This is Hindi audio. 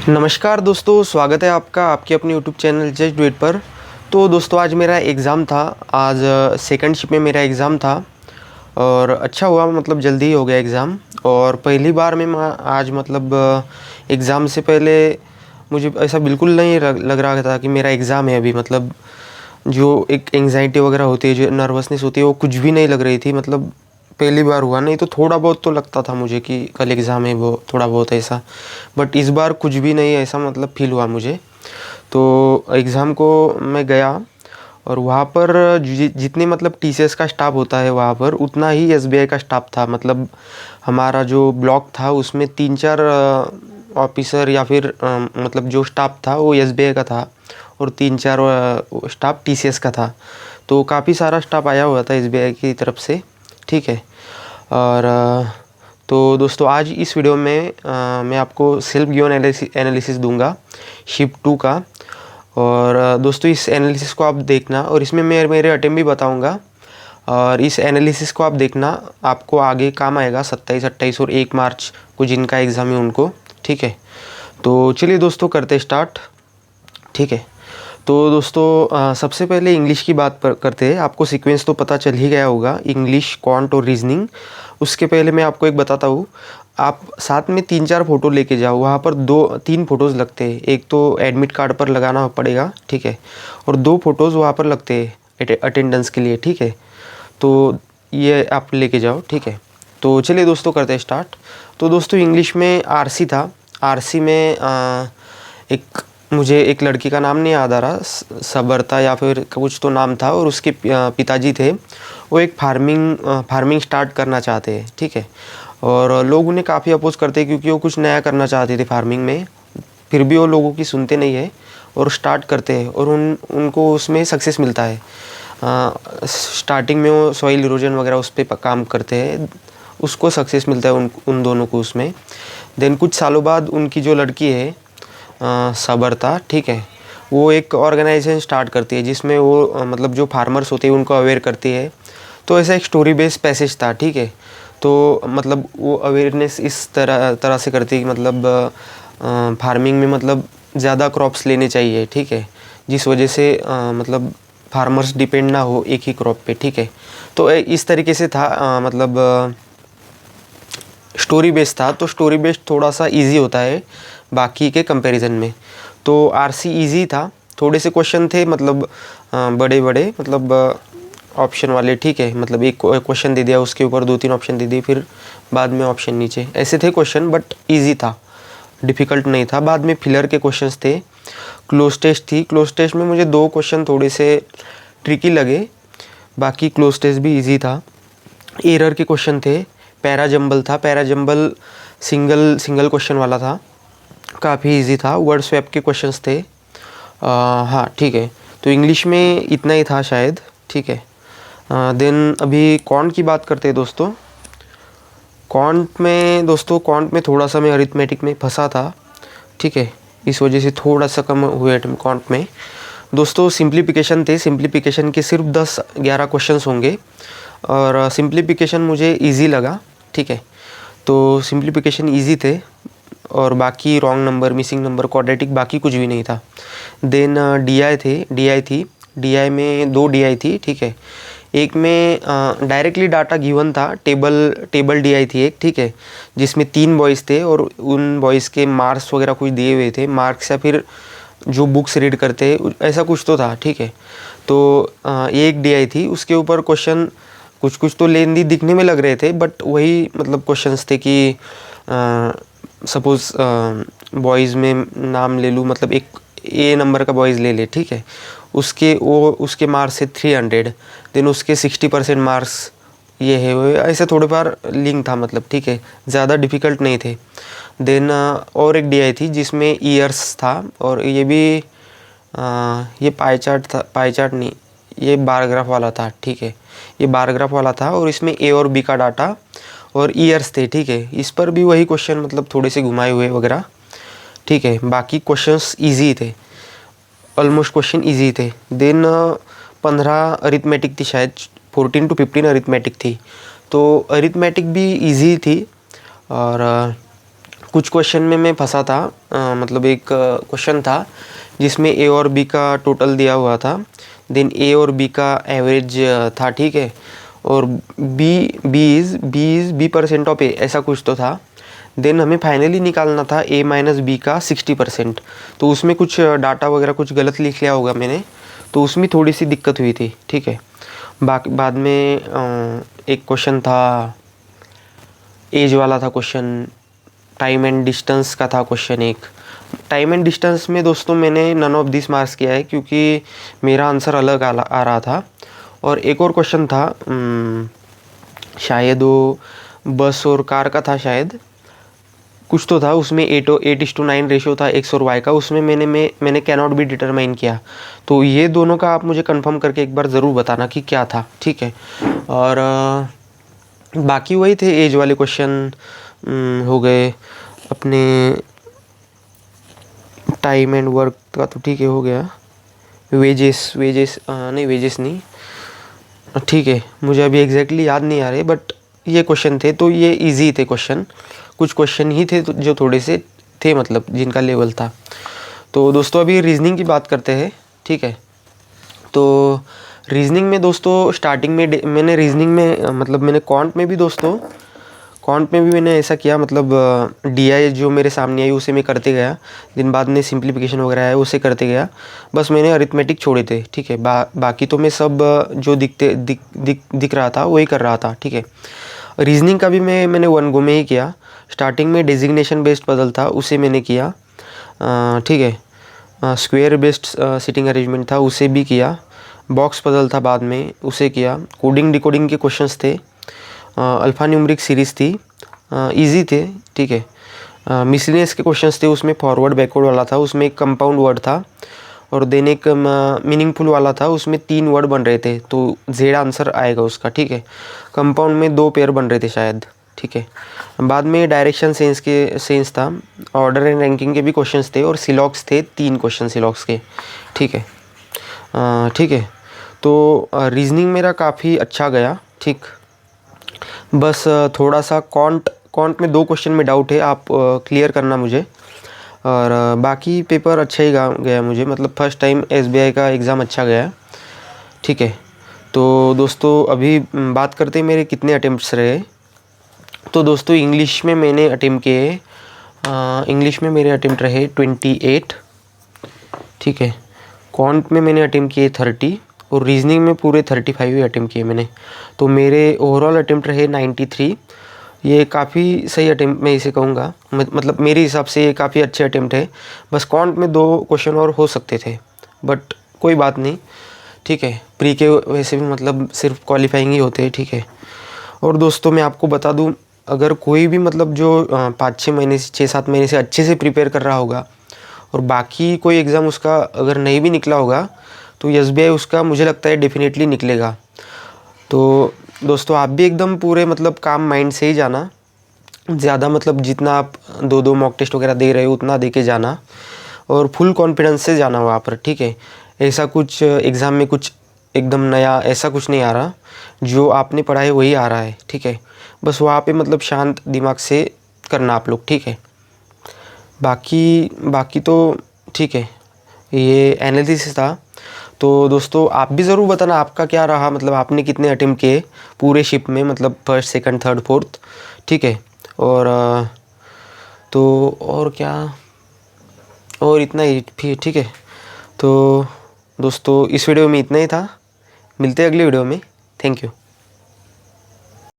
नमस्कार दोस्तों, स्वागत है आपका आपके अपने YouTube channel just do it पर। तो दोस्तों आज मेरा एग्ज़ाम था। आज सेकंड शिफ्ट में मेरा एग्ज़ाम था और अच्छा हुआ, मतलब जल्दी ही हो गया एग्ज़ाम। और पहली बार में मैं आज मतलब एग्ज़ाम से पहले मुझे ऐसा बिल्कुल नहीं लग रहा था कि मेरा एग्ज़ाम है अभी। मतलब जो एक एंग्जाइटी वगैरह होती है, जो नर्वसनेस होती है, वो कुछ भी नहीं लग रही थी। मतलब पहली बार हुआ, नहीं तो थोड़ा बहुत तो लगता था मुझे कि कल एग्ज़ाम है, वो थोड़ा बहुत ऐसा। बट इस बार कुछ भी नहीं ऐसा मतलब फ़ील हुआ मुझे। तो एग्ज़ाम को मैं गया और वहाँ पर जितने मतलब टीसीएस का स्टाफ होता है वहाँ पर, उतना ही एसबीआई का स्टाफ था। मतलब हमारा जो ब्लॉक था उसमें 3-4 ऑफिसर या फिर मतलब जो स्टाफ था वो एसबीआई का था और 3-4 स्टाफ टीसीएस का था। तो काफ़ी सारा स्टाफ आया हुआ था एसबीआई की तरफ से, ठीक है। और तो दोस्तों आज इस वीडियो में मैं आपको सेल्फ गिवन एनालिसिस दूंगा शिफ्ट 2 का। और दोस्तों इस एनालिसिस को आप देखना और इसमें मैं मेरे अटेम्प्ट भी बताऊंगा। और इस एनालिसिस को आप देखना, आपको आगे काम आएगा 27, 28 और 1 मार्च को जिनका एग्ज़ाम है उनको, ठीक है। तो चलिए दोस्तों करते स्टार्ट, ठीक है। तो दोस्तों सबसे पहले इंग्लिश की बात करते हैं। आपको सीक्वेंस तो पता चल ही गया होगा, इंग्लिश, क्वांट और रीजनिंग। उसके पहले मैं आपको एक बताता हूँ, आप साथ में 3-4 फ़ोटो लेके जाओ। वहाँ पर 2-3 फ़ोटोज़ लगते हैं। एक तो एडमिट कार्ड पर लगाना पड़ेगा, ठीक है, और 2 फ़ोटोज़ वहाँ पर लगते हैं अटेंडेंस के लिए, ठीक है। तो ये आप लेके जाओ, ठीक है। तो चलिए दोस्तों करते हैं स्टार्ट। तो दोस्तों इंग्लिश में आरसी था। आरसी में एक मुझे एक लड़की का नाम नहीं याद आ रहा, सबरता या फिर कुछ तो नाम था, और उसके पिताजी थे, वो एक फार्मिंग स्टार्ट करना चाहते हैं, ठीक है। और लोग उन्हें काफ़ी अपोज करते हैं क्योंकि वो कुछ नया करना चाहते थे फार्मिंग में। फिर भी वो लोगों की सुनते नहीं है और स्टार्ट करते हैं और उनको उसमें सक्सेस मिलता है। स्टार्टिंग में वो सॉइल इरोजन वगैरह उस पर काम करते हैं, उसको सक्सेस मिलता है उन दोनों को उसमें। देन कुछ सालों बाद उनकी जो लड़की है सबरता, ठीक है, वो एक ऑर्गेनाइजेशन स्टार्ट करती है जिसमें वो मतलब जो फार्मर्स होते हैं उनको अवेयर करती है। तो ऐसा एक स्टोरी बेस्ड पैसेज था, ठीक है। तो मतलब वो अवेयरनेस इस तरह से करती है कि मतलब फार्मिंग में मतलब ज़्यादा क्रॉप्स लेने चाहिए, ठीक है, जिस वजह से मतलब फार्मर्स डिपेंड ना हो एक ही क्रॉप पे, ठीक है। तो इस तरीके से था, मतलब स्टोरी बेस्ड था। तो स्टोरी बेस्ड थोड़ा सा इजी होता है बाकी के कंपैरिजन में। तो आरसी इजी था, थोड़े से क्वेश्चन थे मतलब बड़े बड़े, मतलब ऑप्शन वाले, ठीक है। मतलब एक क्वेश्चन दे दिया, उसके ऊपर 2-3 ऑप्शन दे दिए, फिर बाद में ऑप्शन नीचे, ऐसे थे क्वेश्चन। बट इजी था, डिफ़िकल्ट नहीं था। बाद में फिलर के क्वेश्चंस थे। क्लोज टेस्ट थी। क्लोज टेस्ट में मुझे 2 क्वेश्चन थोड़े से ट्रिकी लगे, बाकी क्लोज टेस्ट भी इजी था। एरर के क्वेश्चन थे। पैरा जंबल था, पैरा जंबल सिंगल क्वेश्चन वाला था, काफ़ी इजी था। वर्ड स्वैप के क्वेश्चंस थे। हाँ ठीक है। तो इंग्लिश में इतना ही था शायद, ठीक है। देन अभी क्वांट की बात करते हैं दोस्तों। क्वांट में थोड़ा सा मैं अरिथमेटिक में फंसा था, ठीक है, इस वजह से थोड़ा सा कम हुए क्वांट में। दोस्तों सिंप्लीफिकेशन थे, सिंप्लीफिकेशन के सिर्फ 10-11 क्वेश्चंस होंगे और सिंप्लीफिकेशन मुझे इजी लगा, ठीक है। तो सिंप्लीफिकेशन इजी थे और बाकी wrong number, missing number, quadratic, बाकी कुछ भी नहीं था। देन डीआई थी। डीआई में 2 डीआई थी, ठीक है। एक में डायरेक्टली डाटा गिवन था, टेबल डीआई थी एक, ठीक है, जिसमें 3 बॉयज़ थे और उन बॉयज़ के मार्क्स वगैरह कुछ दिए हुए थे, मार्क्स या फिर जो बुक्स रीड करते हैं ऐसा कुछ तो था, ठीक है। तो ये एक डीआई थी। उसके ऊपर क्वेश्चन कुछ तो लेंदी दिखने में लग रहे थे, बट वही मतलब क्वेश्चंस थे कि सपोज़ बॉयज़ में नाम ले लूँ, मतलब एक ए नंबर का बॉयज़ ले ले, ठीक है, उसके मार्क्स है 300, देन उसके 60% मार्क्स ये है वो, ऐसे थोड़े बार लिंक था, मतलब ठीक है, ज़्यादा डिफ़िकल्ट नहीं थे। देन और एक डीआई थी जिसमें ईयर्स था और ये भी ये पाई चार्ट नहीं, ये बार ग्राफ वाला था, ठीक है, ये बार ग्राफ वाला था और इसमें ए और बी का डाटा और ईयर्स थे, ठीक है। इस पर भी वही क्वेश्चन, मतलब थोड़े से घुमाए हुए वगैरह, ठीक है। बाकी क्वेश्चंस इजी थे, ऑलमोस्ट क्वेश्चन इजी थे। देन 15 अरिथमेटिक थी शायद, 14 to 15 अरिथमेटिक थी। तो अरिथमेटिक भी इजी थी और कुछ क्वेश्चन में मैं फंसा था। मतलब एक क्वेश्चन था जिसमें ए और बी का टोटल दिया हुआ था, देन ए और बी का एवरेज था, ठीक है, और बी% ऑफ ए, ऐसा कुछ तो था। देन हमें फाइनली निकालना था ए माइनस बी का 60%। तो उसमें कुछ डाटा वगैरह कुछ गलत लिख लिया होगा मैंने, तो उसमें थोड़ी सी दिक्कत हुई थी, ठीक है। बाकी बाद में एक क्वेश्चन था, एज वाला था क्वेश्चन, टाइम एंड डिस्टेंस का था क्वेश्चन एक। टाइम एंड डिस्टेंस में दोस्तों मैंने नन ऑफ दिस मार्क्स किया है क्योंकि मेरा आंसर अलग आ रहा था। और एक और क्वेश्चन था, शायद वो बस और कार का था, शायद कुछ तो था, उसमें 8:9 रेशियो था एक्स और वाई का, उसमें मैंने कैन नॉट बी डिटरमाइन किया। तो ये दोनों का आप मुझे कंफर्म करके एक बार ज़रूर बताना कि क्या था, ठीक है। और बाकी वही थे एज वाले क्वेश्चन हो गए, अपने टाइम एंड वर्क का तो ठीक है हो गया, वेजेस नहीं, ठीक है, मुझे अभी एग्जैक्टली याद नहीं आ रहे, बट ये क्वेश्चन थे तो ये इजी थे क्वेश्चन। कुछ क्वेश्चन ही थे जो थोड़े से थे, मतलब जिनका लेवल था। तो दोस्तों अभी रीजनिंग की बात करते हैं, ठीक है। तो रीजनिंग में दोस्तों स्टार्टिंग में मैंने रीजनिंग में मतलब मैंने क्वांट में भी मैंने ऐसा किया, मतलब DI जो मेरे सामने आई उसे मैं करते गया, दिन बाद में सिंप्लीफिकेशन वगैरह है उसे करते गया, बस मैंने अरिथमेटिक छोड़े थे, ठीक है। बाकी तो मैं सब जो दिख रहा था वही कर रहा था, ठीक है। रीजनिंग का भी मैंने वन गो में ही किया। स्टार्टिंग में डेजिग्नेशन बेस्ड पजल था, उसे मैंने किया, ठीक है। स्क्वायर बेस्ड सिटिंग अरेंजमेंट था, उसे भी किया। बॉक्स पजल था, बाद में उसे किया। कोडिंग डिकोडिंग के क्वेश्चंस थे। अल्फ़ा न्यूमरिक सीरीज़ थी, इजी थे, ठीक है। मिसलिनियस के क्वेश्चंस थे, उसमें फॉरवर्ड बैकवर्ड वाला था, उसमें एक कंपाउंड वर्ड था, और देन एक मीनिंगफुल वाला था, उसमें 3 वर्ड बन रहे थे, तो जेड आंसर आएगा उसका, ठीक है। कंपाउंड में 2 पेयर बन रहे थे शायद, ठीक है। बाद में डायरेक्शन सेंस था, ऑर्डर एंड रैंकिंग के भी क्वेश्चंस थे, और सिलॉक्स थे 3 क्वेश्चन सिलॉक्स के, ठीक है। ठीक है, तो रीजनिंग मेरा काफ़ी अच्छा गया, ठीक। बस थोड़ा सा कॉन्ट में 2 क्वेश्चन में डाउट है, आप क्लियर करना मुझे। और बाकी पेपर अच्छा ही गया मुझे, मतलब फर्स्ट टाइम SBI का एग्ज़ाम अच्छा गया, ठीक है। तो दोस्तों अभी बात करते हैं मेरे कितने अटेम्प्ट्स रहे। तो दोस्तों इंग्लिश में मैंने अटेम्प्ट किए, इंग्लिश में मेरे अटेम्प्ट रहे 28, ठीक है। कॉन्ट में मैंने अटेम्प्ट किए 30, और रीजनिंग में पूरे 35 ही अटेम्प्ट किए मैंने। तो मेरे ओवरऑल अटेम्प्ट रहे 93। ये काफ़ी सही अटेम्प्ट मैं इसे कहूँगा, मतलब मेरे हिसाब से ये काफ़ी अच्छे अटेम्प्ट है। बस कॉन्ट में 2 क्वेश्चन और हो सकते थे, बट कोई बात नहीं, ठीक है। प्री के वैसे भी मतलब सिर्फ क्वालिफाइंग ही होते हैं, ठीक है। और दोस्तों मैं आपको बता दूं, अगर कोई भी मतलब जो 5-6 महीने से 6-7 महीने से अच्छे से प्रिपेयर कर रहा होगा, और बाकी कोई एग्ज़ाम उसका अगर नहीं भी निकला होगा, तो SBI उसका मुझे लगता है डेफिनेटली निकलेगा। तो दोस्तों आप भी एकदम पूरे मतलब काम माइंड से ही जाना, ज़्यादा मतलब जितना आप 2-2 मॉक टेस्ट वगैरह दे रहे हो उतना दे के जाना, और फुल कॉन्फिडेंस से जाना वहाँ पर, ठीक है। ऐसा कुछ एग्ज़ाम में कुछ एकदम नया ऐसा कुछ नहीं आ रहा, जो आपने पढ़ा है वही आ रहा है, ठीक है। बस वहाँ पे मतलब शांत दिमाग से करना आप लोग, ठीक है। बाकी तो ठीक है, ये एनालिसिस था। तो दोस्तों आप भी ज़रूर बताना आपका क्या रहा, मतलब आपने कितने अटेम्प्ट किए पूरे शिप में, मतलब फर्स्ट, सेकंड, थर्ड, फोर्थ, ठीक है। और तो और क्या, और इतना ही फिर, ठीक है। तो दोस्तों इस वीडियो में इतना ही था, मिलते हैं अगली वीडियो में। Thank you.